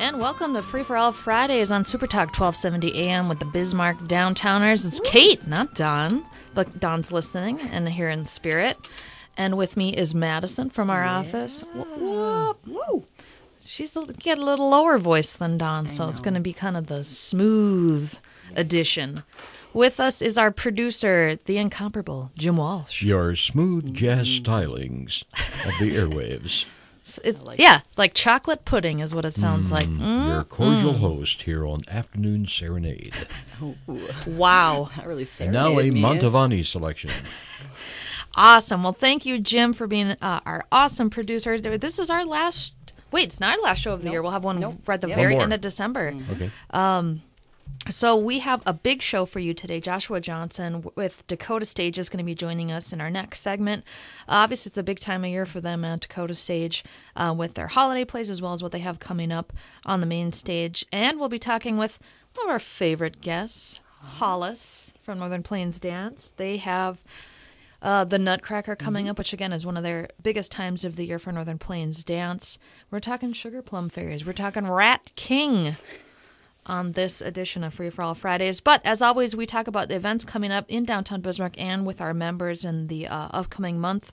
And welcome to Free for All Fridays on SuperTalk 1270 AM with the Bismarck Downtowners. It's Kate, not Don, but Don's listening and here in spirit. And with me is Madison from our office. Woo! She's got a little lower voice than Don, so it's going to be kind of the smooth edition. With us is our producer, the incomparable Jim Walsh. Your smooth jazz stylings of the airwaves. Like chocolate pudding is what it sounds like. Your cordial host here on Afternoon Serenade. Wow. Not really And now a Mantovani selection. Awesome. Well, thank you, Jim, for being our awesome producer. This is our last... Wait, it's not our last show of the year. We'll have one right at the very end of December. Okay. So we have a big show for you today. Joshua Johnson with Dakota Stage is going to be joining us in our next segment. Obviously, it's a big time of year for them at Dakota Stage with their holiday plays as well as what they have coming up on the main stage. And we'll be talking with one of our favorite guests, Hollis from Northern Plains Dance. They have the Nutcracker coming up, which again is one of their biggest times of the year for Northern Plains Dance. We're talking Sugar Plum Fairies. We're talking Rat King on this edition of Free for All Fridays. But as always, we talk about the events coming up in downtown Bismarck and with our members in the upcoming month.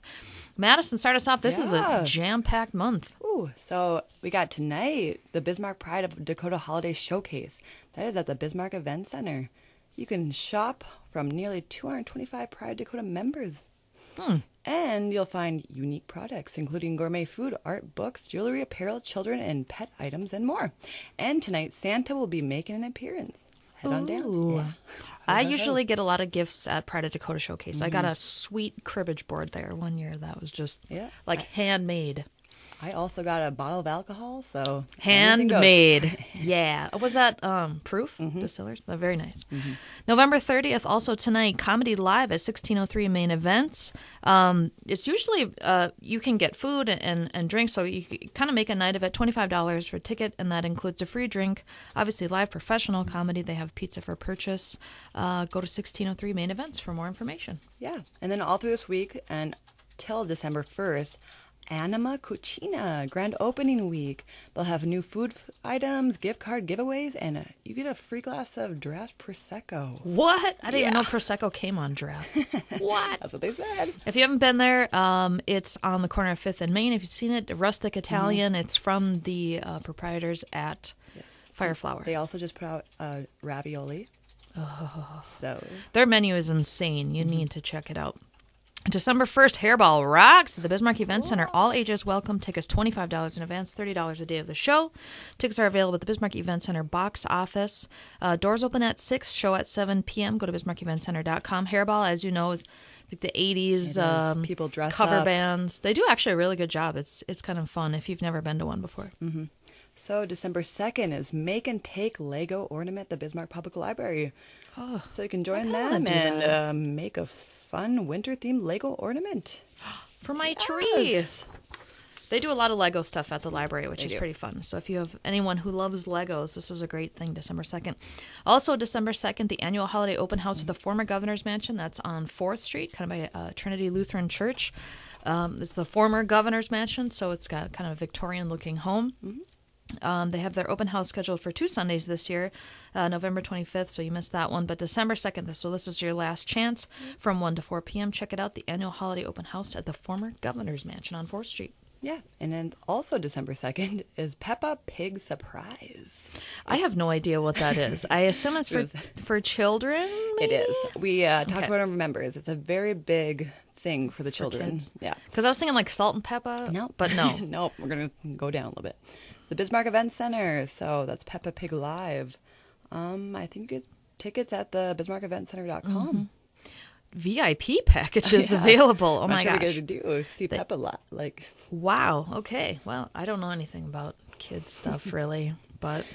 Madison, start us off. This is a jam-packed month. Ooh, so we got tonight the Bismarck Pride of Dakota Holiday Showcase. That is at the Bismarck Event Center. You can shop from nearly 225 Pride Dakota members. And you'll find unique products, including gourmet food, art, books, jewelry, apparel, children, and pet items, and more. And tonight, Santa will be making an appearance. Head on down. Yeah. I usually get a lot of gifts at Pride of Dakota Showcase. I got a sweet cribbage board there one year that was just handmade. I also got a bottle of alcohol, so handmade. Yeah. Was that Proof Distillers? They're very nice. November 30th, also tonight, Comedy Live at 1603 Main Events. It's usually you can get food and drinks, so you kind of make a night of it. $25 for a ticket, and that includes a free drink. Obviously, live professional comedy. They have pizza for purchase. Go to 1603 Main Events for more information. Yeah, and then all through this week and till December 1st, Anima Cucina, grand opening week. They'll have new food items, gift card giveaways, and you get a free glass of draft Prosecco. What? I didn't even know Prosecco came on draft. What? That's what they said. If you haven't been there, it's on the corner of 5th and Main. If you've seen it, Rustic Italian. It's from the proprietors at Fireflower. They also just put out ravioli. So their menu is insane. You need to check it out. December 1st, Hairball rocks at the Bismarck Event Center. All ages welcome. Tickets $25 in advance, $30 a day of the show. Tickets are available at the Bismarck Event Center box office. Doors open at 6, show at 7 p.m. Go to bismarckeventcenter.com. Hairball, as you know, is like the 80s people dress cover up. Bands. They do actually a really good job. It's kind of fun if you've never been to one before. So December 2nd is Make and Take Lego Ornament at the Bismarck Public Library. So you can join them and make a fun winter-themed Lego ornament. For my tree. They do a lot of Lego stuff at the library, which is pretty fun. So if you have anyone who loves Legos, this is a great thing, December 2nd. Also, December 2nd, the annual holiday open house at the former Governor's Mansion. That's on 4th Street, kind of by Trinity Lutheran Church. It's the former Governor's Mansion, so it's got kind of a Victorian-looking home. They have their open house scheduled for 2 Sundays this year, November 25th, so you missed that one. But December 2nd, so this is your last chance from 1 to 4 p.m. Check it out, the annual holiday open house at the former Governor's Mansion on 4th Street. Yeah, and then also December 2nd is Peppa Pig Surprise. I have no idea what that is. I assume it's for children, maybe? It is. We talked about our members. It's a very big thing for the children. Kids. Yeah. Because I was thinking like Salt and Peppa. No. But no. Nope, we're going to go down a little bit. The Bismarck Event Center, so that's Peppa Pig Live. I think you get tickets at the bismarckeventcenter.com. VIP packages available. Oh my gosh. What are we going to do? See Peppa like. Wow. Okay. Well, I don't know anything about kids stuff really, but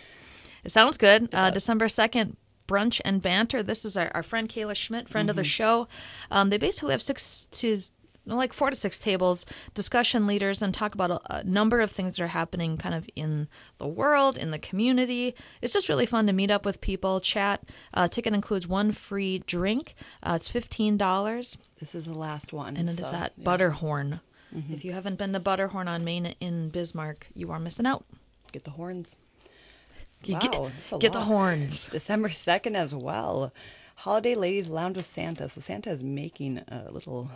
it sounds good. December 2nd, Brunch and Banter. This is our friend Kayla Schmidt, friend of the show. They basically have 4 to 6 tables, discussion leaders, and talk about a number of things that are happening kind of in the world, in the community. It's just really fun to meet up with people, chat. Ticket includes 1 free drink. It's $15. This is the last one. And it is at Butterhorn. If you haven't been to Butterhorn on Main in Bismarck, you are missing out. Get the horns. Wow, that's a Get the lot. horns. December 2nd as well. Holiday Ladies Lounge with Santa. So Santa is making a little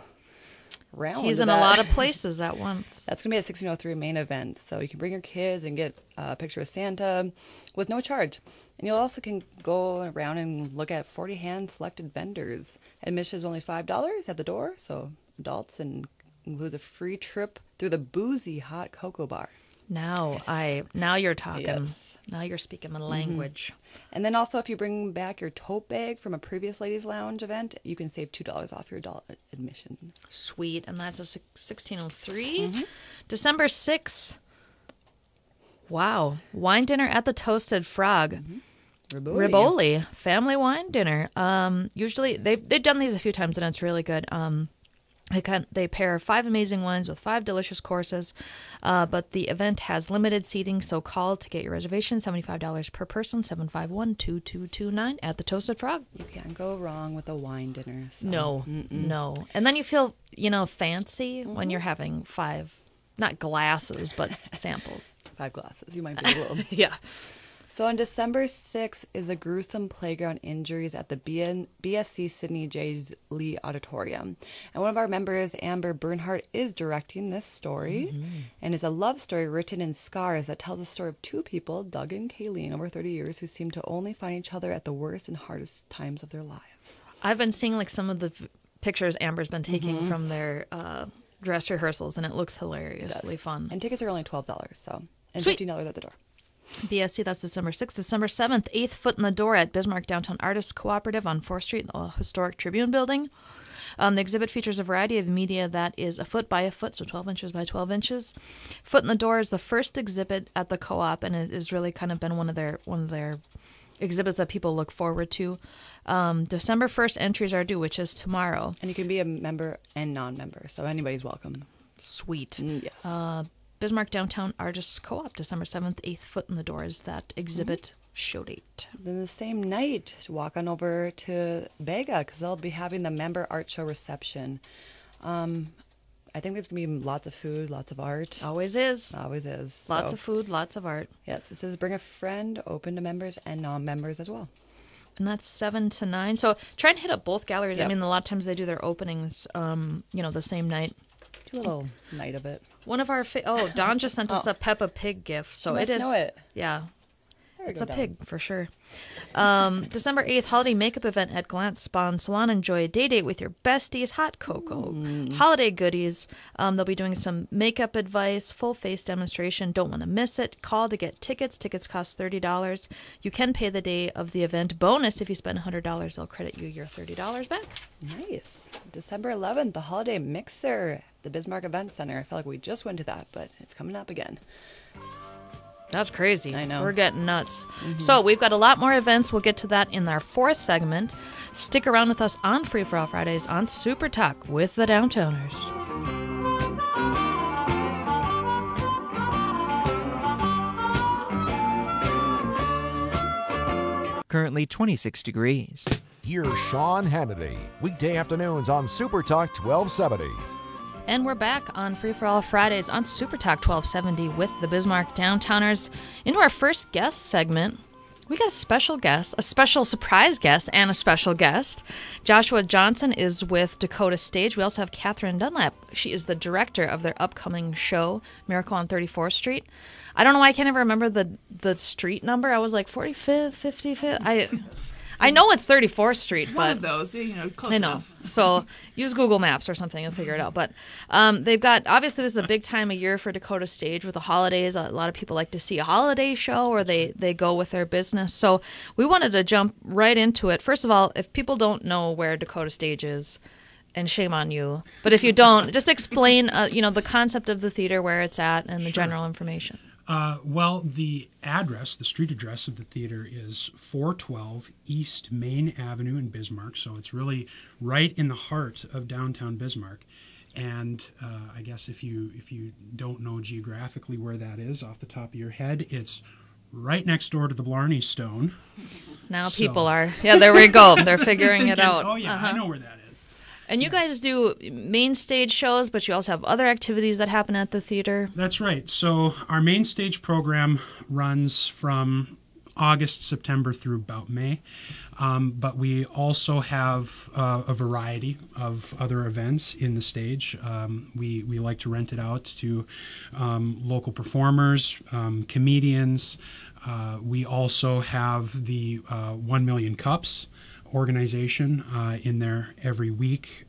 round. He's of in a that. lot of places at once. That's going to be at 1603 main event. So you can bring your kids and get a picture of Santa with no charge. And you also can go around and look at 40 hand-selected vendors. Admission is only $5 at the door, so adults, and includes a free trip through the boozy hot cocoa bar. Now you're talking. Yes. Now you're speaking my language. And then also, if you bring back your tote bag from a previous Ladies Lounge event, you can save $2 off your adult admission. Sweet. And that's a 1603. December 6th. Wow. Wine dinner at the Toasted Frog. Riboli. Family wine dinner. Usually, they've done these a few times, and it's really good. They pair 5 amazing wines with 5 delicious courses, but the event has limited seating, so call to get your reservation. $75 per person, 751-2229 at the Toasted Frog. You can't go wrong with a wine dinner. So. No. And then you feel, fancy when you're having 5, not glasses, but samples. 5 glasses. You might be a little. Yeah. So on December 6th is a gruesome playground injuries at the BSC Sidney J. Lee Auditorium. And one of our members, Amber Bernhardt, is directing this story. And it's a love story written in scars that tells the story of 2 people, Doug and Kayleen, over 30 years, who seem to only find each other at the worst and hardest times of their lives. I've been seeing some of the pictures Amber's been taking from their dress rehearsals, and it looks hilariously fun. And tickets are only $12, so, and Sweet. $15 at the door. BSC, that's December 6th. December 7th, 8th Foot in the Door at Bismarck Downtown Artists Cooperative on 4th Street, the Historic Tribune Building. The exhibit features a variety of media that is a foot by a foot, so 12 inches by 12 inches. Foot in the Door is the first exhibit at the co-op, and it has really kind of been one of their exhibits that people look forward to. December 1st entries are due, which is tomorrow. And you can be a member and non-member, so anybody's welcome. Sweet. Yes. Bismarck Downtown Artists Co-op, December 7th, 8th Foot in the Door is that exhibit show date. Then the same night, walk on over to Vega because they'll be having the member art show reception. I think there's going to be lots of food, lots of art. Always is. Always is. Lots of food, lots of art. Yes, it says bring a friend, open to members and non-members as well. And that's 7 to 9. So try and hit up both galleries. Yep. I mean, a lot of times they do their openings, the same night. Do a little night of it. One of our Don just sent us a Peppa Pig gift, so She it must is. know it. Yeah, There we it's go, a Don. pig for sure. December 8th, holiday makeup event at Glance Spa and Salon. Enjoy a day date with your besties, hot cocoa, holiday goodies. They'll be doing some makeup advice, full face demonstration. Don't want to miss it. Call to get tickets. Tickets cost $30. You can pay the day of the event. Bonus, if you spend $100, they'll credit you your $30 back. Nice. December 11th, the holiday mixer, the Bismarck Event Center. I feel like we just went to that, but it's coming up again. That's crazy. I know. We're getting nuts. So we've got a lot more events. We'll get to that in our 4th segment. Stick around with us on Free For All Fridays on Super Talk with the Downtowners. Currently 26 degrees. Here's Sean Hannity, weekday afternoons on Super Talk 1270. And we're back on Free For All Fridays on Super Talk 1270 with the Bismarck Downtowners. Into our first guest segment, we got a special guest, a special surprise guest, and a special guest. Joshua Johnson is with Dakota Stage. We also have Catherine Dunlap. She is the director of their upcoming show, Miracle on 34th Street. I don't know why I can't ever remember the street number. I was like 45th, 55th. I know it's 34th Street, but One of those, close I know. enough. So use Google Maps or something and figure it out. But they've got, obviously this is a big time of year for Dakota Stage with the holidays. A lot of people like to see a holiday show or they go with their business. So we wanted to jump right into it. First of all, if people don't know where Dakota Stage is, and shame on you, but if you don't, just explain the concept of the theater, where it's at, and the general information. Well, the street address of the theater is 412 East Main Avenue in Bismarck, so it's really right in the heart of downtown Bismarck. And I guess if you don't know geographically where that is off the top of your head, it's right next door to the Blarney Stone. Now people are, there we go. They're figuring it out. Oh, yeah, I know where that is. And you guys do main stage shows, but you also have other activities that happen at the theater. That's right. So our main stage program runs from August, September through about May. But we also have a variety of other events in the stage. We like to rent it out to local performers, comedians. We also have the 1 Million Cups organization in there every week,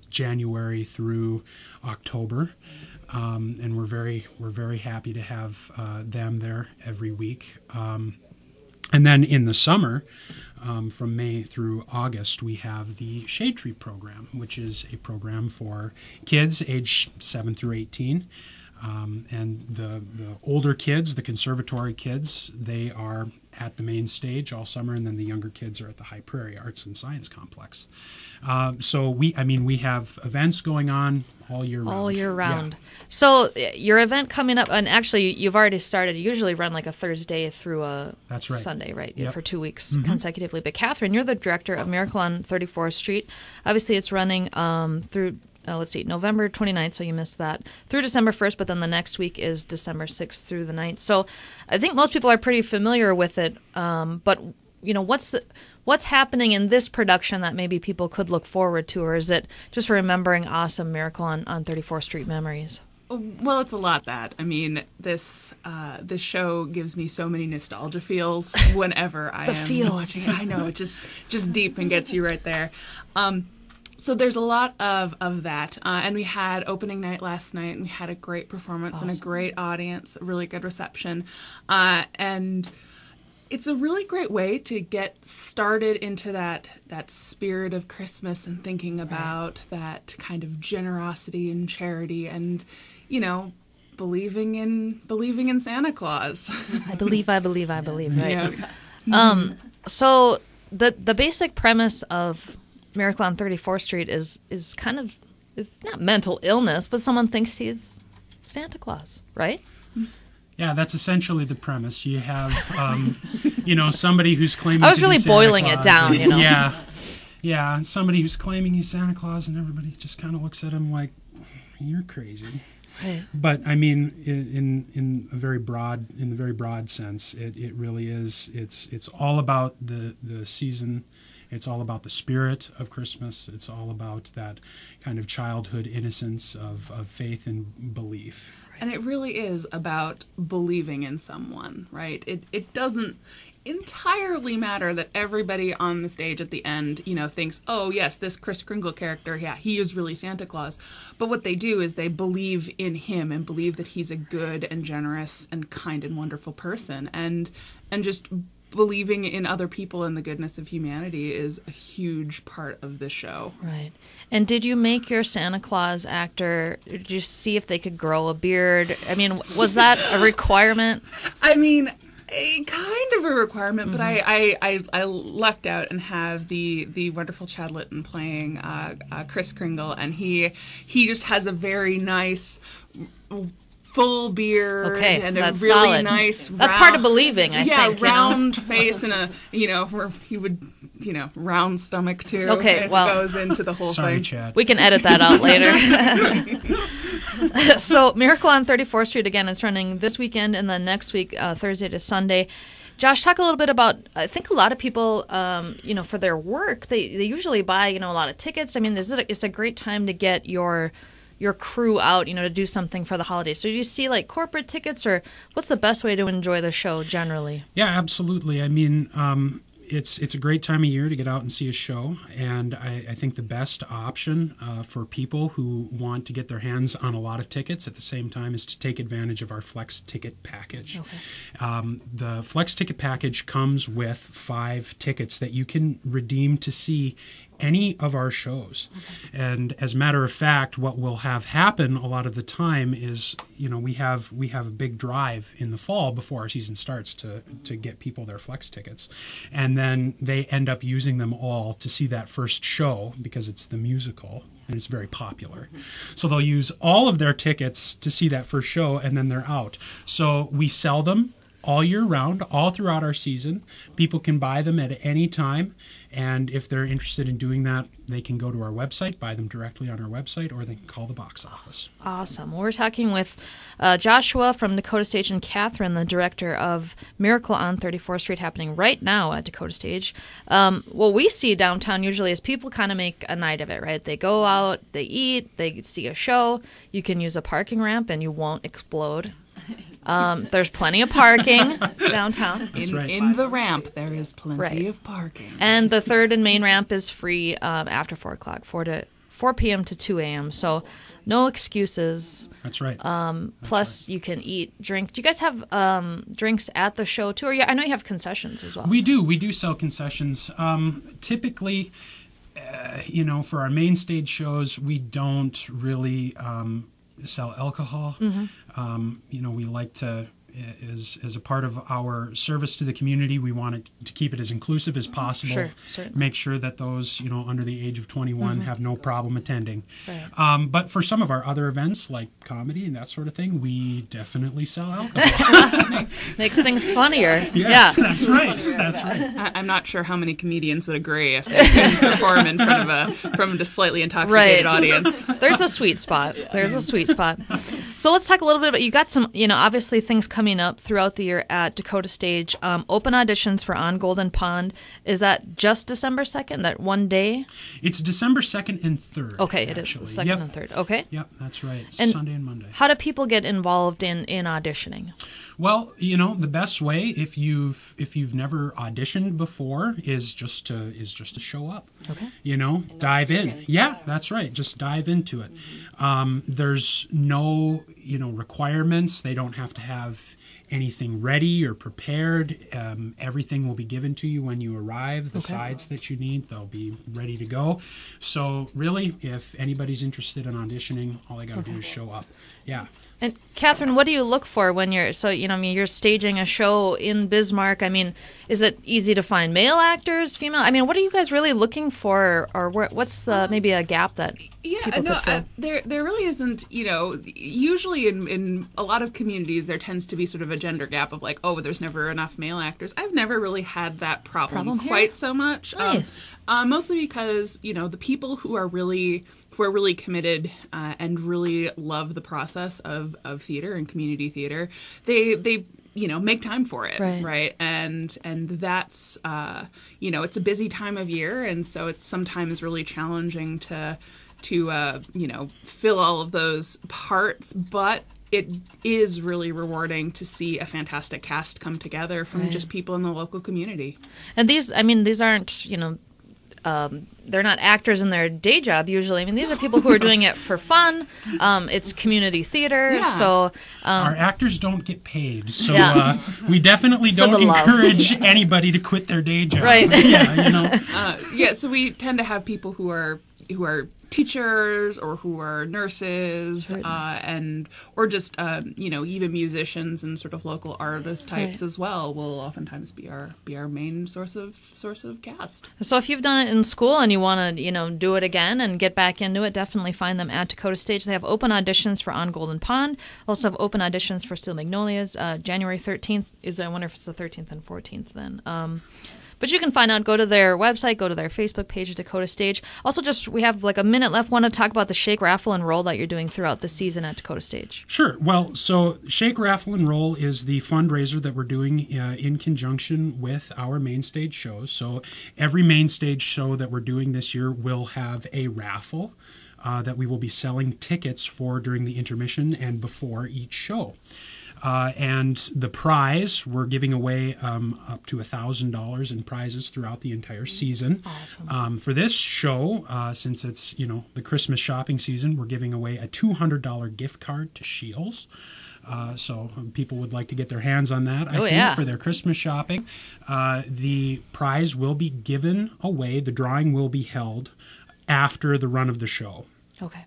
January through October. And we're very happy to have them there every week. And then in the summer, from May through August, we have the Shade Tree program, which is a program for kids age 7 through 18. And the older kids, the conservatory kids, they are at the main stage all summer, and then the younger kids are at the High Prairie Arts and Science Complex. So we have events going on all year round. All year round. Yeah. So your event coming up, and actually you've already started. You usually run like a Thursday through a That's right. Sunday, right? Yep. For 2 weeks consecutively. But Catherine, you're the director of Miracle on 34th Street. Obviously, it's running through. Let's see, November 29th, so you missed that, through December 1st, but then the next week is December 6th through the 9th. So I think most people are pretty familiar with it, but what's happening in this production that maybe people could look forward to, or is it just remembering awesome Miracle on 34th Street memories? Well, it's a lot that. I mean, this show gives me so many nostalgia feels whenever I am watching it. I know, it just deep and gets you right there. So there's a lot of that. And we had opening night last night, and we had a great performance and a great audience, a really good reception. And it's a really great way to get started into that spirit of Christmas and thinking about that kind of generosity and charity and, believing in Santa Claus. I believe, right? Yeah. So the basic premise of Miracle on 34th Street is kind of, it's not mental illness, but someone thinks he's Santa Claus, right? Yeah, that's essentially the premise. You have, somebody who's claiming I was to be really Santa boiling Claus, it down, and- Yeah, somebody who's claiming he's Santa Claus, and everybody just kind of looks at him like, you're crazy. Right. But I mean, in the very broad sense, it really is. It's all about the season. It's all about the spirit of Christmas. It's all about that kind of childhood innocence of faith and belief. And it really is about believing in someone, right? It doesn't entirely matter that everybody on the stage at the end, thinks, oh, yes, this Kris Kringle character, yeah, he is really Santa Claus. But what they do is they believe in him and believe that he's a good and generous and kind and wonderful person. And just believing in other people and the goodness of humanity is a huge part of the show. Right. And did you make your Santa Claus actor, did you see if they could grow a beard? I mean, was that a requirement? I mean, kind of a requirement, but I lucked out and have the wonderful Chad Litton playing Kris Kringle, and he just has a very nice full beard and a really solid. Nice that's round, part of believing, I think. round face and a where he would round stomach too. Okay, it well, goes into the whole Sorry, thing. Chad. We can edit that out later. So Miracle on 34th Street, again, it's running this weekend and then next week, Thursday to Sunday. Josh, talk a little bit about, I think a lot of people, for their work, they usually buy, a lot of tickets. I mean, it's a great time to get your crew out, to do something for the holidays. So do you see like corporate tickets, or what's the best way to enjoy the show generally? Yeah, absolutely. I mean, it's a great time of year to get out and see a show, and I think the best option for people who want to get their hands on a lot of tickets at the same time is to take advantage of our Flex Ticket Package. Okay. The Flex Ticket Package comes with 5 tickets that you can redeem to see any of our shows. Okay. And as a matter of fact, what will have happen a lot of the time is, we have a big drive in the fall before our season starts to get people their Flex tickets. And then they end up using them all to see that first show because it's the musical and it's very popular. So they'll use all of their tickets to see that first show and then they're out. So we sell them all year round, all throughout our season. People can buy them at any time, and if they're interested in doing that, they can go to our website, buy them directly on our website, or they can call the box office. Awesome. We're talking with Joshua from Dakota Stage and Catherine, the director of Miracle on 34th Street, happening right now at Dakota Stage. What we see downtown usually is people kind of make a night of it, right? They go out, they eat, they see a show. You can use a parking ramp and you won't explode. There's plenty of parking downtown. In the ramp, there is plenty of parking. And the 3rd and main ramp is free after 4 o'clock, 4 p.m. to 2 a.m. So no excuses. That's right. Plus, you can eat, drink. Do you guys have drinks at the show, too? Or I know you have concessions as well. We do. We do sell concessions. Typically, for our main stage shows, we don't really sell alcohol. We like to, as a part of our service to the community, we want it to keep it as inclusive as possible. Sure, certainly. Make sure that those, under the age of 21 have no problem attending. Right. But for some of our other events, like comedy and that sort of thing, we definitely sell alcohol. Makes things funnier. Yes, yeah. That's right. That's right. I'm not sure how many comedians would agree if they could perform in front of a slightly intoxicated audience. There's a sweet spot. So let's talk a little bit about, you got some, obviously things coming up throughout the year at Dakota Stage. Open auditions for On Golden Pond. Is that just December 2nd, that one day? It's December 2nd and 3rd. Okay, actually. It is the 2nd and 3rd. Okay. Yep, that's right. And Sunday and Monday. How do people get involved in auditioning? Well, the best way, if you've never auditioned before, is just to show up. Okay. Dive in. Yeah, that's right. Just dive into it. There's no requirements. They don't have to have anything ready or prepared. Everything will be given to you when you arrive. The sides that you need, they'll be ready to go. So really, if anybody's interested in auditioning, all they got to do is show up. Yeah. And Catherine, what do you look for when you're you're staging a show in Bismarck? Is it easy to find male actors, female? What are you guys really looking for, or what's maybe a gap that people could fill? There really isn't. Usually in a lot of communities there tends to be sort of a gender gap of like, oh, there's never enough male actors. I've never really had that problem quite so much. Nice. Mostly because the people who are really committed and really love the process of theater and community theater, they make time for it, right? And that's it's a busy time of year, and so it's sometimes really challenging to fill all of those parts, but it is really rewarding to see a fantastic cast come together from just people in the local community. And these aren't they're not actors in their day job usually. These are people who are doing it for fun. It's community theater, so our actors don't get paid. So we definitely don't encourage anybody to quit their day job. Right? So we tend to have people who are teachers or who are nurses, or just even musicians and sort of local artist types as well will oftentimes be our main source of cast. So if you've done it in school and you want to do it again and get back into it, definitely find them at Dakota Stage. They have open auditions for On Golden Pond. Also have open auditions for Steel Magnolias. January 13th I wonder if it's the 13th and 14th then. But you can find out, go to their website, go to their Facebook page, Dakota Stage. Also, we have like a minute left. Want to talk about the Shake, Raffle, and Roll that you're doing throughout the season at Dakota Stage? Sure. Well, so Shake, Raffle, and Roll is the fundraiser that we're doing in conjunction with our main stage shows. So every main stage show that we're doing this year will have a raffle that we will be selling tickets for during the intermission and before each show. And the prize, we're giving away up to $1,000 in prizes throughout the entire season. Awesome. For this show, since it's the Christmas shopping season, we're giving away a $200 gift card to Scheels. So people would like to get their hands on that, I think, for their Christmas shopping. The prize will be given away. The drawing will be held after the run of the show. Okay.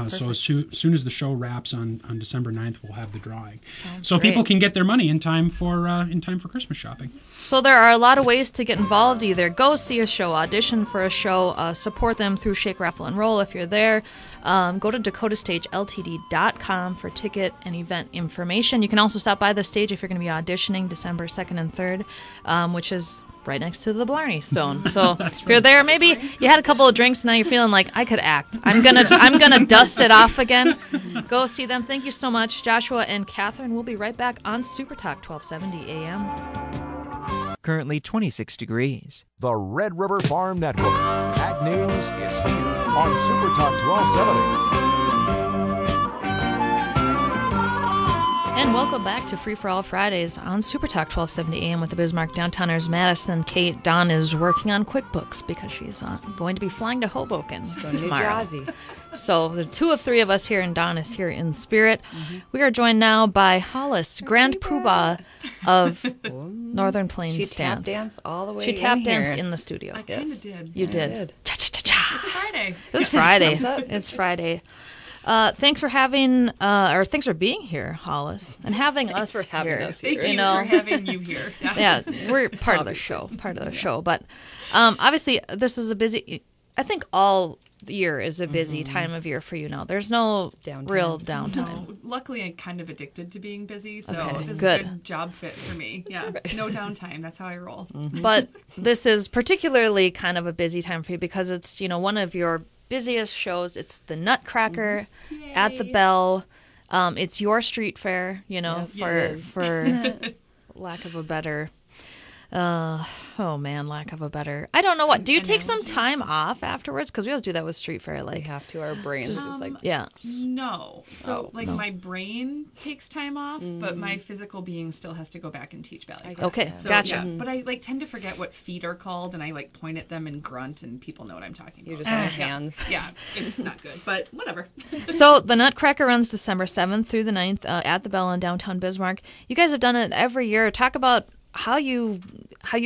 So as soon as the show wraps on December 9th, we'll have the drawing. Sounds so great. people can get their money in time for Christmas shopping. So there are a lot of ways to get involved. Either go see a show, audition for a show, support them through Shake, Raffle, and Roll if you're there. Go to dakotastageltd.com for ticket and event information. You can also stop by the stage if you're going to be auditioning December 2nd and 3rd, which is right next to the Blarney Stone. So if you're there, maybe you had a couple of drinks and now you're feeling like I could act. I'm gonna dust it off again. Go see them. Thank you so much, Joshua and Catherine. We'll be right back on SuperTalk 1270 AM. Currently 26 degrees. The Red River Farm Network. Ag News is here on SuperTalk 1270. And welcome back to Free for All Fridays on SuperTalk 1270 AM with the Bismarck Downtowners. Madison, Kate, Dawn is working on QuickBooks because she's going to be flying to Hoboken tomorrow. So the two of three of us here, and Dawn is here in spirit. We are joined now by Hollis, Grand Poobah of Northern Plains She Dance. tap danced all the way She tap in here. danced in the studio. I kind of did. You did. did. Cha-cha-cha-cha. It's a Friday. It's Friday. Thumbs up. It's Friday. Thanks for being here, Hollis, and having us for having here. us here. Thank you for having you here. Yeah, we're part of the show. But obviously, this is a busy. I think all year is a busy time of year for you now. There's no real downtime. No, luckily, I'm kind of addicted to being busy, so Okay, this good. is a good job fit for me. Yeah, no downtime. That's how I roll. But this is particularly kind of a busy time for you because it's one of your busiest shows. It's the Nutcracker at the Bell. It's your street fair, for lack of a better. Lack of a better. I don't know what. Do you take some time off afterwards? Because we always do that with street fair. We have to. Our brains just like yeah. No. So, my brain takes time off, but my physical being still has to go back and teach ballet. Okay, So, gotcha. yeah, but I tend to forget what feet are called, and I point at them and grunt, and people know what I'm talking about. You're just on hands. Yeah, it's not good, but whatever. So the Nutcracker runs December 7th through the 9th at the Bell in downtown Bismarck. You guys have done it every year. Talk about how you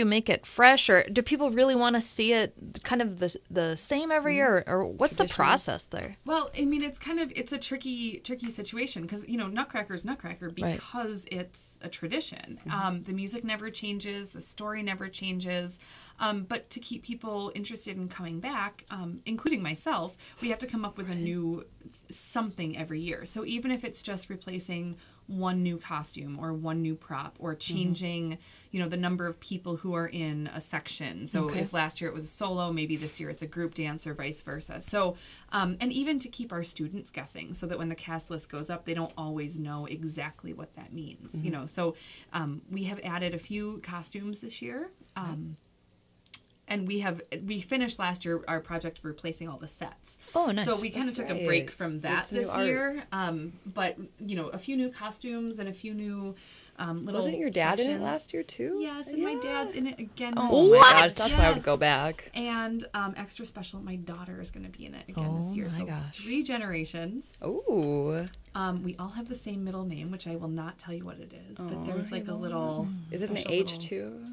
make it fresh, or do people really want to see it kind of the same every year, or what's the process there? Well, I mean, it's a tricky situation because Nutcracker's Nutcracker because it's a tradition. The music never changes, the story never changes, but to keep people interested in coming back, including myself, we have to come up with a new something every year. So even if it's just replacing one new costume or one new prop or changing the number of people who are in a section. So if last year it was a solo, maybe this year it's a group dance or vice versa. So and even to keep our students guessing so that when the cast list goes up, they don't always know exactly what that means. So we have added a few costumes this year. And we finished last year our project of replacing all the sets. Oh, nice. So we kind of took a break from that this year. But a few new costumes and a few new little. Wasn't your dad sections. in it last year too? Yes, and my dad's in it again. Oh my gosh, that's why I would go back. And extra special, my daughter is going to be in it again this year. Oh my so gosh. 3 generations. Ooh. We all have the same middle name, which I will not tell you what it is. But there's like a little. Is it an special H little- too?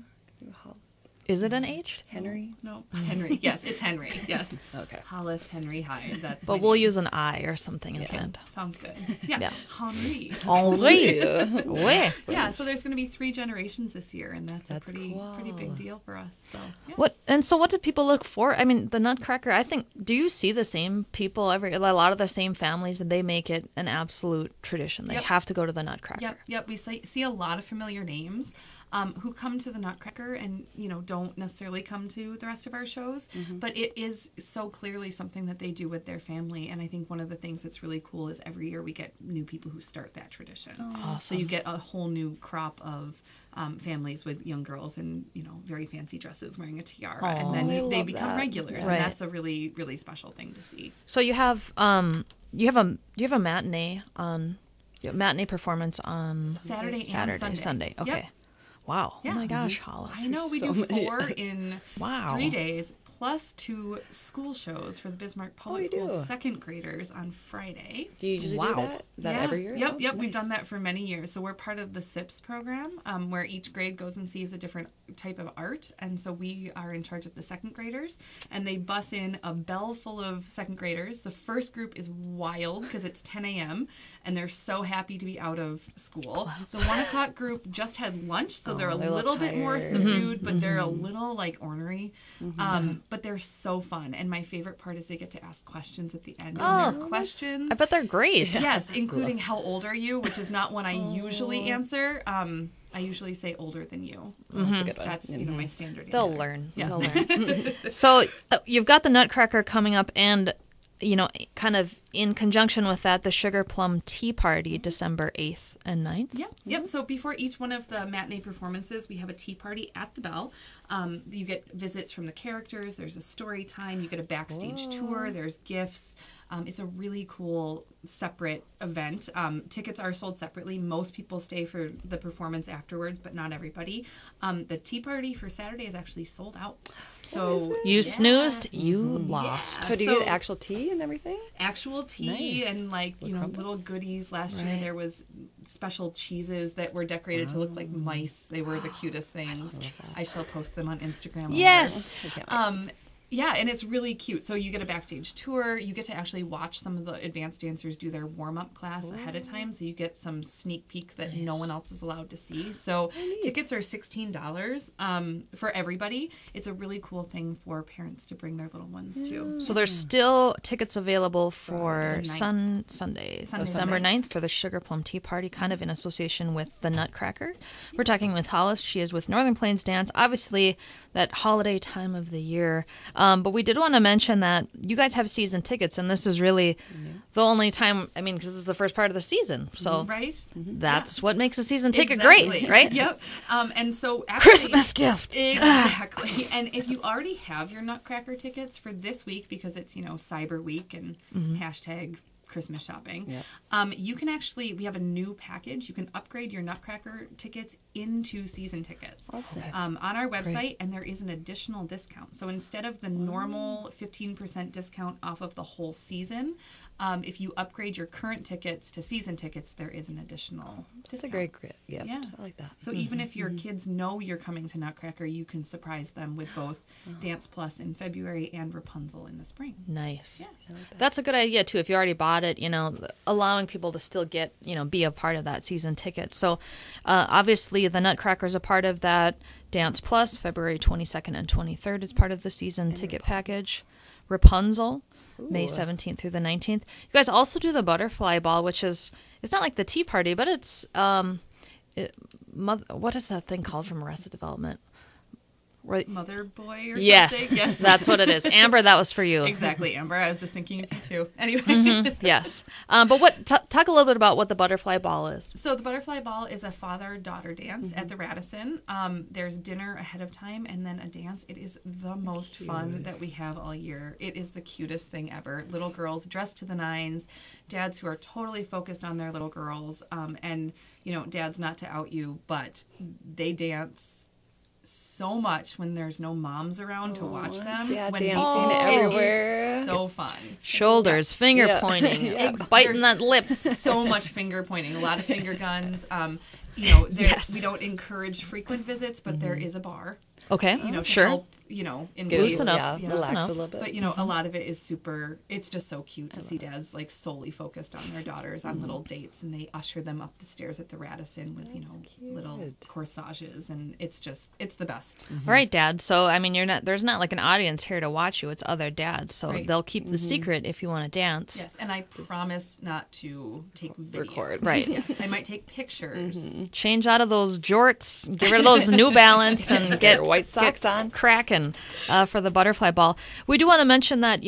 Is it an H? Henry? No, Henry. Yes, it's Henry. Yes. Okay. Hollis Henry Heid. That's. But my we'll name. use an I or something at the end. Sounds good. Yeah. Yeah. Henri. Henri. Ouais. Yeah. So there's going to be 3 generations this year, and that's a That's pretty cool. big deal for us. So. Yeah. What do people look for? I mean, the Nutcracker. I think. Do you see the same people a lot of the same families, and they make it an absolute tradition? They have to go to the Nutcracker. Yep. We see a lot of familiar names. Who come to the Nutcracker and don't necessarily come to the rest of our shows, but it is so clearly something that they do with their family. And I think one of the things that's really cool is every year we get new people who start that tradition. Awesome. So you get a whole new crop of families with young girls in very fancy dresses wearing a tiara, and then they become regulars, Right. and that's a really, really special thing to see. So you have a matinee performance on Saturday and Sunday. Okay. Yep. Wow. Yeah. Oh my gosh, Hollis. I know we do 4 in 3 days plus 2 school shows for the Bismarck Public you Schools do? second graders on Friday. Do you usually do that? Is that every year? Yep, Oh, yep. nice. We've done that for many years. So we're part of the SIPS program, where each grade goes and sees a different type of art. And so we are in charge of the second graders. And they bus in a bell full of second graders. The first group is wild because it's 10 a.m. and they're so happy to be out of school. The 1 o'clock group just had lunch, so they're a little bit more subdued, but they're a little like ornery. But they're so fun. And my favorite part is they get to ask questions at the end. And their questions. I bet they're great. Yes, including how old are you, which is not one I usually answer. I usually say older than you. That's a good one. That's my standard They'll answer. learn. Yeah. They'll learn. So you've got the Nutcracker coming up, and kind of in conjunction with that, the Sugar Plum Tea Party, December 8th and 9th. Yep. So before each one of the matinee performances, we have a tea party at the Bell. You get visits from the characters. There's a story time. You get a backstage tour. There's gifts. It's a really cool separate event. Tickets are sold separately. Most people stay for the performance afterwards, but not everybody. The tea party for Saturday is actually sold out. So You snoozed, you lost. So do you get actual tea and everything? Actual tea Nice. and little goodies. Last year there was special cheeses that were decorated to look like mice. They were the cutest things. I shall post them on Instagram. Yes. Yeah, and it's really cute. So you get a backstage tour. You get to actually watch some of the advanced dancers do their warm-up class ahead of time. So you get some sneak peek that no one else is allowed to see. So tickets are $16 for everybody. It's a really cool thing for parents to bring their little ones to. So there's still tickets available for Sunday, Sunday. December 9th for the Sugar Plum Tea Party, kind of in association with the Nutcracker. We're talking with Hollis. She is with Northern Plains Dance. Obviously, that holiday time of the year. But we did want to mention that you guys have season tickets, and this is really the only time, because this is the first part of the season. So that's what makes a season ticket great, right? Yep. And so actually, Christmas gift. Exactly. And if you already have your Nutcracker tickets for this week, because it's, Cyber Week and hashtag Christmas shopping, you can actually, we have a new package. You can upgrade your Nutcracker tickets into season tickets on our website, and there is an additional discount. So instead of the normal 15% discount off of the whole season, if you upgrade your current tickets to season tickets, there is an additional discount. That's a great gift. Yeah. I like that. So even if your kids know you're coming to Nutcracker, you can surprise them with both Dance Plus in February and Rapunzel in the spring. Nice. Yeah. That's a good idea, too. If you already bought it, allowing people to still get, be a part of that season ticket. So obviously the Nutcracker is a part of that. Dance Plus, February 22nd and 23rd is part of the season ticket package. Rapunzel, May 17th through the 19th. You guys also do the Butterfly Ball, which is, it's not like the tea party, but it's, what is that thing called from Arrested Development? Mother Boy or yes, something? Yes, that's what it is. Amber, that was for you. Exactly, Amber. I was just thinking of you too. Anyway. Yes. But talk a little bit about what the Butterfly Ball is. So the Butterfly Ball is a father-daughter dance at the Radisson. There's dinner ahead of time and then a dance. It is the most fun that we have all year. It is the cutest thing ever. Little girls dressed to the nines, dads who are totally focused on their little girls, and, dads, not to out you, but they dance so much when there's no moms around to watch them. Dad when dancing everywhere. It is so fun. Shoulders, finger pointing, biting that lip. So much finger pointing, a lot of finger guns. We don't encourage frequent visits, but there is a bar. Okay, to sure. help, in Loosen up. Yeah, Yeah. relax Loosen up. a little bit. But, a lot of it is super, it's just so cute to see dads, solely focused on their daughters on little dates, and they usher them up the stairs at the Radisson with, little corsages, and it's the best. All right, Dad. So, there's not like an audience here to watch you. It's other dads. So they'll keep the secret if you want to dance. Yes, and I promise not to take video. Record. Right. Yes, I might take pictures. Change out of those jorts, get rid of those New Balance, and get your white socks on. Cracking for the Butterfly Ball. We do want to mention that,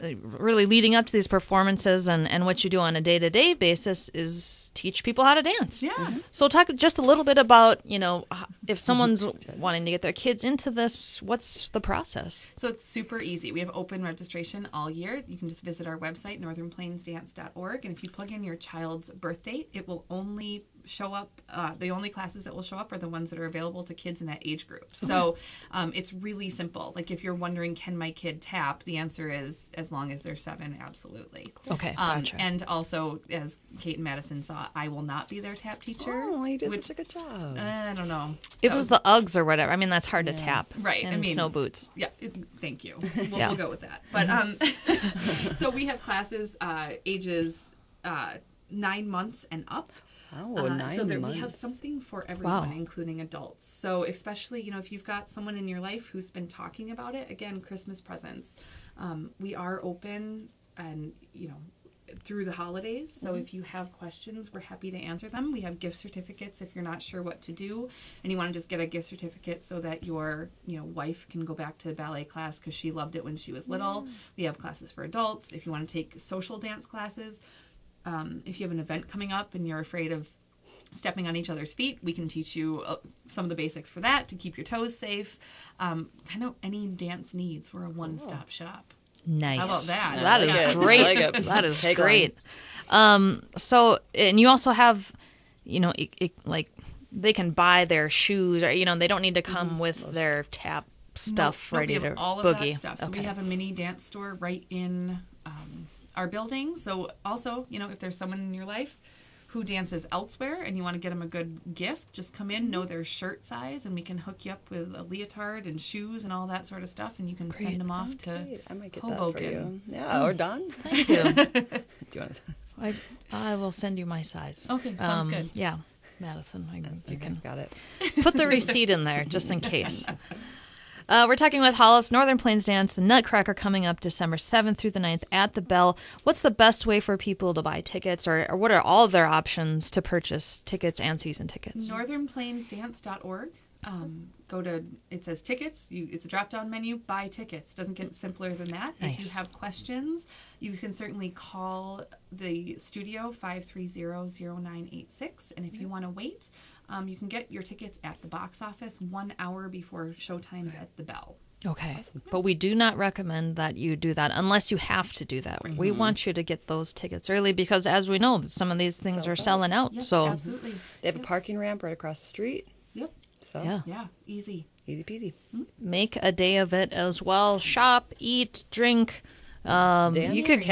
really leading up to these performances and what you do on a day-to-day basis is teach people how to dance. Yeah. So talk just a little bit about, if someone's wanting to get their kids into this, what's the process? So it's super easy. We have open registration all year. You can just visit our website, northernplainsdance.org, and if you plug in your child's birth date, it will only show up. The only classes that will show up are the ones that are available to kids in that age group. So it's really simple. Like if you're wondering, can my kid tap? The answer is, as long as they're 7, absolutely. Okay, gotcha. And also, as Kate and Madison saw, I will not be their tap teacher. Oh, you did such a good job. I don't know. It was the Uggs or whatever. I mean, that's hard to tap. Right. And snow boots. Yeah. Thank you. We'll go with that. But so we have classes ages 9 months and up. Oh, 9 months. So we have something for everyone, including adults. So especially, if you've got someone in your life who's been talking about it, again, Christmas presents. We are open and, through the holidays. So if you have questions, we're happy to answer them. We have gift certificates if you're not sure what to do and you want to just get a gift certificate so that your, wife can go back to ballet class because she loved it when she was little. We have classes for adults. If you want to take social dance classes, if you have an event coming up and you're afraid of stepping on each other's feet, we can teach you some of the basics for that to keep your toes safe. Kind of any dance needs. We're a one-stop shop. Nice. How about that? That is great. That is great. So, and you also have, like they can buy their shoes, or they don't need to come with their tap stuff ready to all of boogie. That stuff. So we have a mini dance store right in our building. So also, if there's someone in your life who dances elsewhere and you want to get them a good gift, just come in, know their shirt size, and we can hook you up with a leotard and shoes and all that sort of stuff, and you can send them off to I might get Hoboken. that for you. Yeah, or Don. Thank you. Do you want to? I will send you my size. Okay, sounds good. Yeah, Madison, you can Got it. put the receipt in there just in case. We're talking with Hollis Northern Plains Dance, the Nutcracker, coming up December 7th through the 9th at the Bell. What's the best way for people to buy tickets, or what are all of their options to purchase tickets and season tickets? northernplainsdance.org. Go to, it says tickets. It's a drop-down menu. Buy tickets. Doesn't get simpler than that. Nice. If you have questions, you can certainly call the studio 530-0986. And if you want to wait, you can get your tickets at the box office 1 hour before showtimes at the Bell. Okay. Awesome. But we do not recommend that you do that unless you have to do that. Right. We want you to get those tickets early because, as we know, some of these things are selling out. Yep, so absolutely. They have a parking ramp right across the street. Yep. So Yeah, easy. Easy peasy. Make a day of it as well. Shop, eat, drink. You could,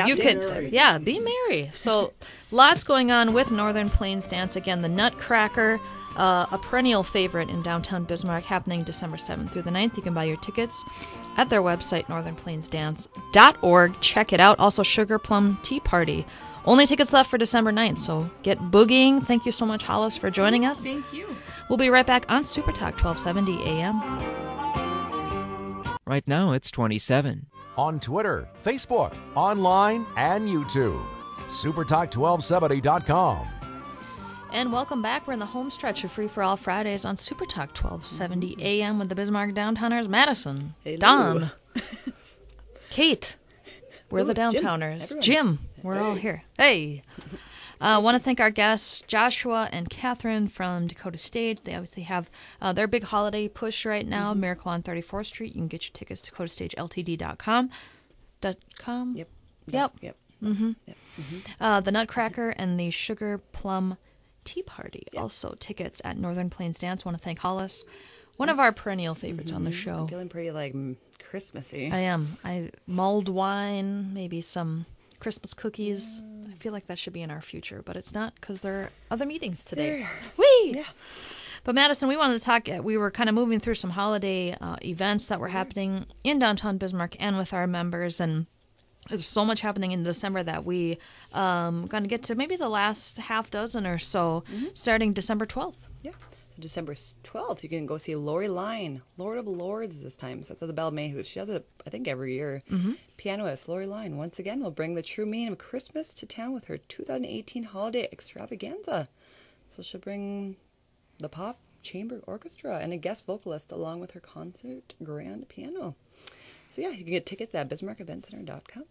be merry. So lots going on with Northern Plains Dance. Again, the Nutcracker, a perennial favorite in downtown Bismarck, happening December 7th through the 9th. You can buy your tickets at their website, northernplainsdance.org. Check it out. Also, Sugar Plum Tea Party. Only tickets left for December 9th, so get boogieing. Thank you so much, Hollis, for joining us. Thank you. We'll be right back on SuperTalk 1270 AM. Right now, it's 27. On Twitter, Facebook, online, and YouTube. SuperTalk1270.com. And welcome back. We're in the home stretch of Free for All Fridays on SuperTalk 1270 AM with the Bismarck Downtowners. Madison, Hello. Don, Kate. We're the Jim. Downtowners. Jim, we're all here. Hey. I want to thank our guests, Joshua and Catherine from Dakota Stage. They obviously have their big holiday push right now, Miracle on 34th Street. You can get your tickets to DakotaStageLTD.com. Yep. The Nutcracker and the Sugar Plum Tea Party. Yep. Also tickets at Northern Plains Dance. Want to thank Hollis, one of our perennial favorites on the show. I'm feeling pretty Christmassy. I am. Mulled wine, maybe some Christmas cookies. I feel like that should be in our future, but it's not because there are other meetings today. Whee! Yeah. But Madison, we wanted to talk. We were kind of moving through some holiday events that were happening in downtown Bismarck and with our members, and there's so much happening in December that we going to get to maybe the last half dozen or so, starting December 12th. Yeah. December 12th, you can go see Lori Line, Lord of Lords this time. So it's at the Belle Mayhew. She does it, I think, every year. Pianist Lori Line, once again, will bring the true meaning of Christmas to town with her 2018 holiday extravaganza. So she'll bring the Pop Chamber Orchestra and a guest vocalist along with her concert grand piano. So yeah, you can get tickets at BismarckEventCenter.com.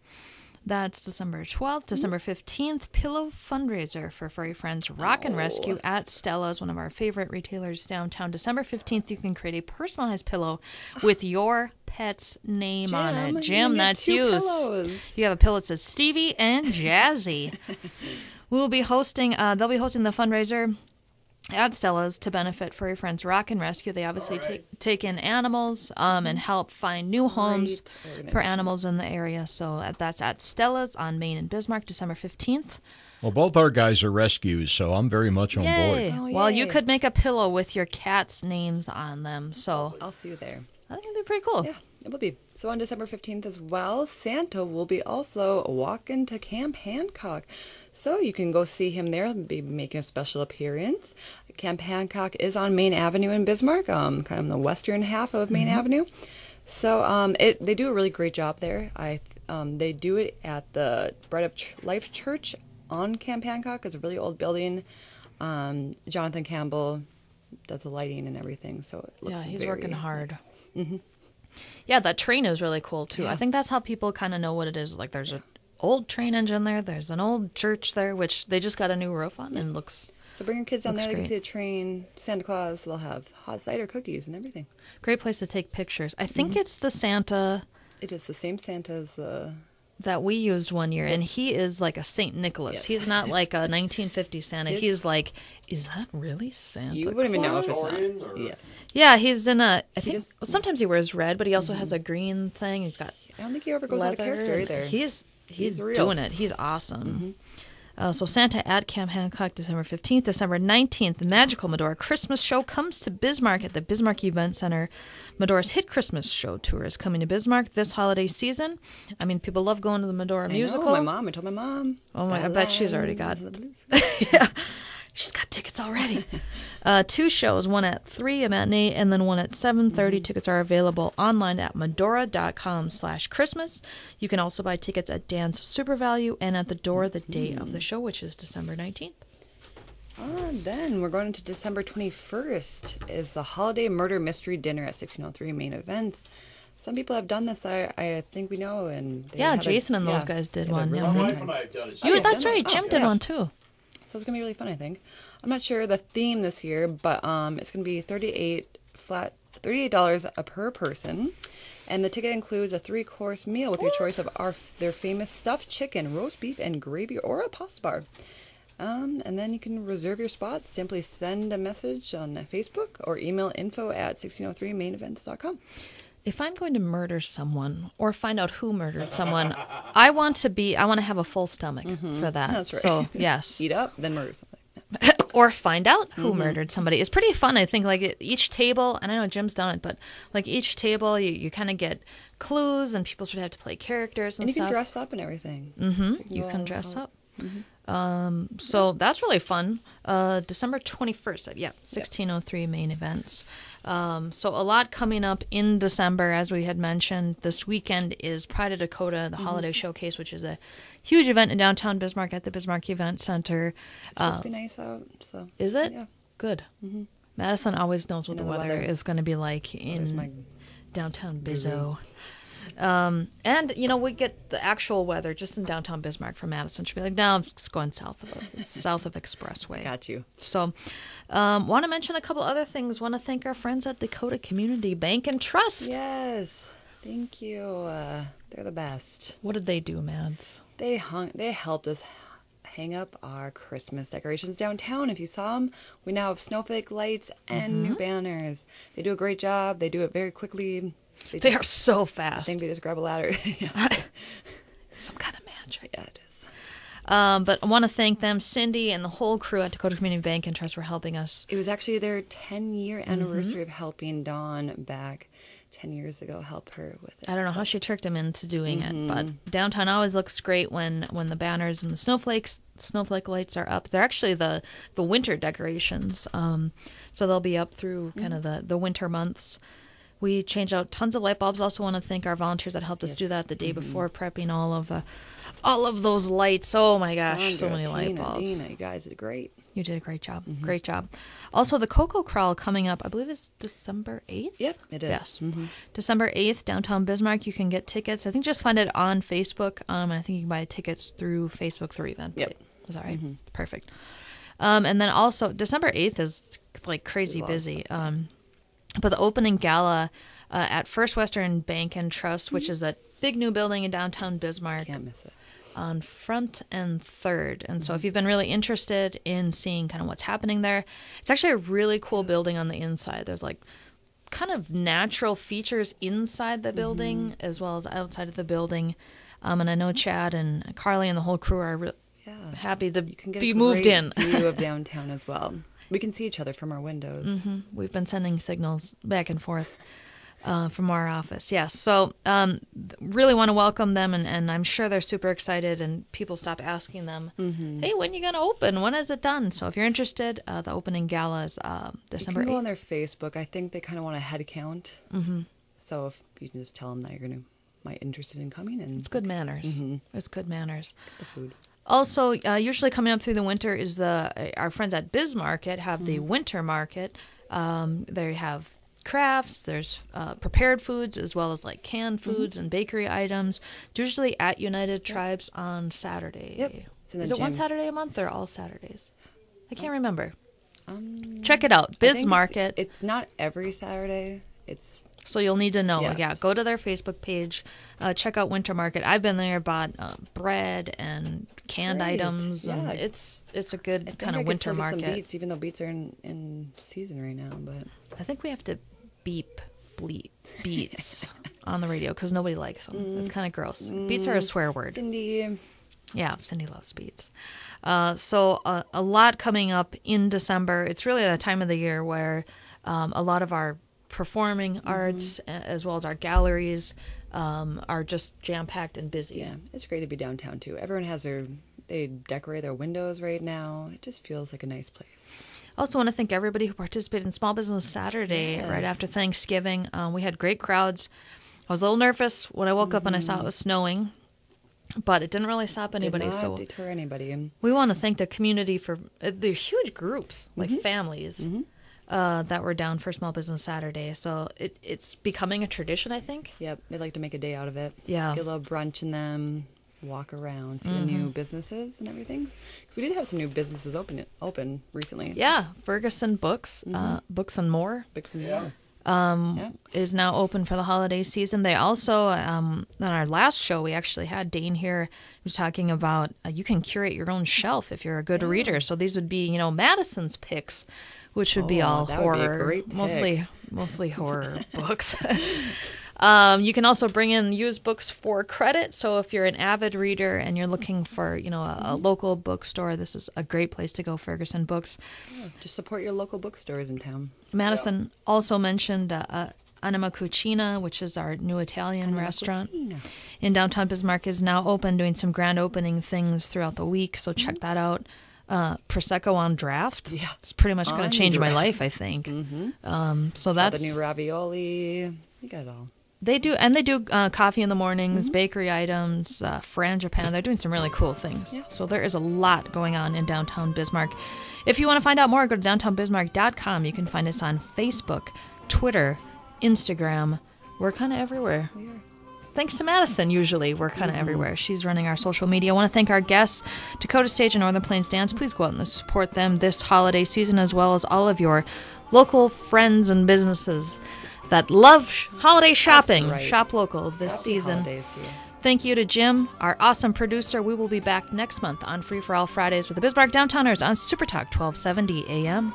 That's December 12th. December 15th, Pillow Fundraiser for Furry Friends Rock and Rescue at Stella's, one of our favorite retailers downtown. December 15th, you can create a personalized pillow with your pet's name on it. Jim, that's you. You have a pillow that says Stevie and Jazzy. We'll be hosting, they'll be hosting the fundraiser at Stella's to benefit Furry Friends Rock and Rescue. They obviously take in animals and help find new homes for animals in the area. So that's at Stella's on Main and Bismarck, December 15th. Well, both our guys are rescues, so I'm very much on board. Oh, well, you could make a pillow with your cat's names on them. So I'll see you there. I think it'd be pretty cool. Yeah, it will be. So on December 15th as well, Santa will be also walking to Camp Hancock. So you can go see him there. He'll be making a special appearance. Camp Hancock is on Main Avenue in Bismarck, kind of in the western half of Main Avenue. So they do a really great job there. They do it at the Bread of Life Church on Camp Hancock. It's a really old building. Jonathan Campbell does the lighting and everything, so it looks he's working hard. Mm-hmm. Yeah, that train is really cool too. Yeah. I think that's how people kind of know what it is. Like, there's an old train engine there. There's an old church there, which they just got a new roof on, and looks. So bring your kids down there. They great. can see a train. Santa Claus. They'll have hot cider cookies and everything. Great place to take pictures. I think it's the Santa It is the same Santa as the. that we used one year, and he is like a Saint Nicholas. Yes. He's not like a 1950s Santa. His- He's like, is that really Santa? You wouldn't even know if it's Victorian, not. or- Yeah. Yeah, he's in a. I think just- sometimes he wears red, but he also has a green thing. He's got I don't think he ever goes out of leather. character either. He's real. doing it. He's awesome. So Santa at Camp Hancock, December 15th. December 19th, the Magical Medora Christmas Show comes to Bismarck at the Bismarck Event Center. Medora's Hit Christmas Show tour is coming to Bismarck this holiday season. I mean, people love going to the Medora musical. I told my mom. Oh my! I bet she's already got. Yeah. She's got tickets already. 2 shows, one at 3, a matinee, and then one at 7:30. Tickets are available online at medora.com/Christmas. You can also buy tickets at Dan's Super Value and at the door the day of the show, which is December 19th. Then we're going into December 21st is the Holiday Murder Mystery Dinner at 1603 Main Events. Some people have done this, I think we know. And they Yeah, had Jason and those guys did one. really Yeah. good My wife time. and I have done it. That's right. Jim did one too. So it's going to be really fun, I think. I'm not sure the theme this year, but it's going to be $38 per person. And the ticket includes a 3-course meal with your choice of their famous stuffed chicken, roast beef, and gravy, or a pasta bar. And then you can reserve your spots. Simply send a message on Facebook or email info@1603mainevents.com. If I'm going to murder someone or find out who murdered someone, I want to have a full stomach for that. That's right. So, yes. Eat up, then murder something. Or find out who murdered somebody. It's pretty fun, I think. Like, each table, and I know Jim's done it, but like each table, you kind of get clues, and people sort of have to play characters and And you stuff. can dress up and everything. You can dress up. So that's really fun. December 21st, 1603 Main Events. So a lot coming up in December, as we had mentioned. This weekend is Pride of Dakota, the holiday showcase, which is a huge event in downtown Bismarck at the Bismarck Event Center. It's supposed to be nice out. So Is it? Yeah. Good. Madison always knows what the weather is going to be like in my downtown Bizzo. And, we get the actual weather just in downtown Bismarck from Madison. She'll be like, no, it's going south of us. It's south of Expressway. Got you. So, want to mention a couple other things. Want to thank our friends at Dakota Community Bank and Trust. Yes. Thank you. They're the best. What did they do, Mads? They helped us hang up our Christmas decorations downtown. If you saw them, we now have snowflake lights and new banners. They do a great job. They do it very quickly. They are so I fast. think they just grab a ladder. Some kind of magic. Yeah, it is. But I want to thank them, Cindy, and the whole crew at Dakota Community Bank and Trust for helping us. It was actually their 10-year anniversary of helping Dawn back 10 years ago, help her with it. I don't know how she tricked him into doing it, but downtown always looks great when the banners and the snowflake lights are up. They're actually the winter decorations, so they'll be up through kind of the winter months. We changed out tons of light bulbs. Also want to thank our volunteers that helped us do that the day before, prepping all of those lights. Oh my gosh, so many light bulbs. Dina, you guys did great. You did a great job. Great job. Also, the Cocoa Crawl coming up, I believe it's December 8th? Yep, it is. Yes. December 8th, downtown Bismarck. You can get tickets. I think just find it on Facebook. And I think you can buy tickets through Facebook through Eventbrite. Yep. Is that right? Perfect. And then also, December 8th is like crazy busy. But the opening gala at First Western Bank and Trust, which is a big new building in downtown Bismarck. Can't miss it. on Front and 3rd. And so if you've been really interested in seeing kind of what's happening there, it's actually a really cool building on the inside. There's like kind of natural features inside the building as well as outside of the building. And I know Chad and Carly and the whole crew are happy to be moved in. View of downtown as well. We can see each other from our windows. We've been sending signals back and forth from our office. Yes. So really want to welcome them, and I'm sure they're super excited, and people stop asking them, hey, when are you going to open? When is it done? So if you're interested, the opening gala is December 8th. You can go on their Facebook. I think they kind of want a head count. So if you can just tell them that you're might interested in coming. And it's good manners. It's good manners. The food. Also, usually coming up through the winter is our friends at Bismarck have the winter market. They have crafts, there's prepared foods as well as like canned foods and bakery items. It's usually at United Tribes on Saturday. Yep. Is it one Saturday a month or all Saturdays? I can't remember. Check it out. Bismarck. It's not every Saturday. So you'll need to know. Yeah. Go to their Facebook page. Check out Winter Market. I've been there, bought bread and canned items. Yeah. And it's a good kind of winter market. Some beets, even though beets are in season right now. But I think we have to bleep beets on the radio because nobody likes them. It's kind of gross. Beets are a swear word. Cindy. Yeah, Cindy loves beets. So a lot coming up in December. It's really the time of the year where a lot of our performing arts as well as our galleries are just jam-packed and busy. Yeah, it's great to be downtown too. Everyone they decorate their windows right now. It just feels like a nice place. I also want to thank everybody who participated in Small Business Saturday right after Thanksgiving. We had great crowds. I was a little nervous when I woke up and I saw it was snowing, but it didn't really stop anybody. Did not deter anybody. We want to thank the community for the huge groups, like families, that were down for Small Business Saturday. So it's becoming a tradition, I think. Yep, they like to make a day out of it. Yeah. Get a little brunch in them, walk around, see the new businesses and everything. Because we did have some new businesses open recently. Yeah, Ferguson Books, Books and More. Books and More. Is now open for the holiday season. They also, on our last show, we actually had Dane here who was talking about you can curate your own shelf if you're a good reader. So these would be, Madison's picks, which would be all horror, would be a great pick. mostly horror books. You can also bring in used books for credit. So if you're an avid reader and you're looking for, a local bookstore, this is a great place to go, Ferguson Books. Yeah, just support your local bookstores in town. Madison also mentioned Anima Cucina, which is our new Italian restaurant in downtown Bismarck, is now open, doing some grand opening things throughout the week. So check that out. Prosecco on draft. Yeah, it's pretty much going to change my life, I think. So that's the new ravioli. You got it all. They do coffee in the mornings, bakery items, frangipane. They're doing some really cool things. Yeah. So there is a lot going on in downtown Bismarck. If you want to find out more, go to downtownbismarck.com. You can find us on Facebook, Twitter, Instagram. We're kind of everywhere. We are. Thanks to Madison, usually. We're kind of everywhere. She's running our social media. I want to thank our guests, Dakota Stage and Northern Plains Dance. Please go out and support them this holiday season, as well as all of your local friends and businesses that love holiday shopping. Right. Shop local this season. Holidays, yeah. Thank you to Jim, our awesome producer. We will be back next month on Free for All Fridays with the Bismarck Downtowners on SuperTalk 1270 AM.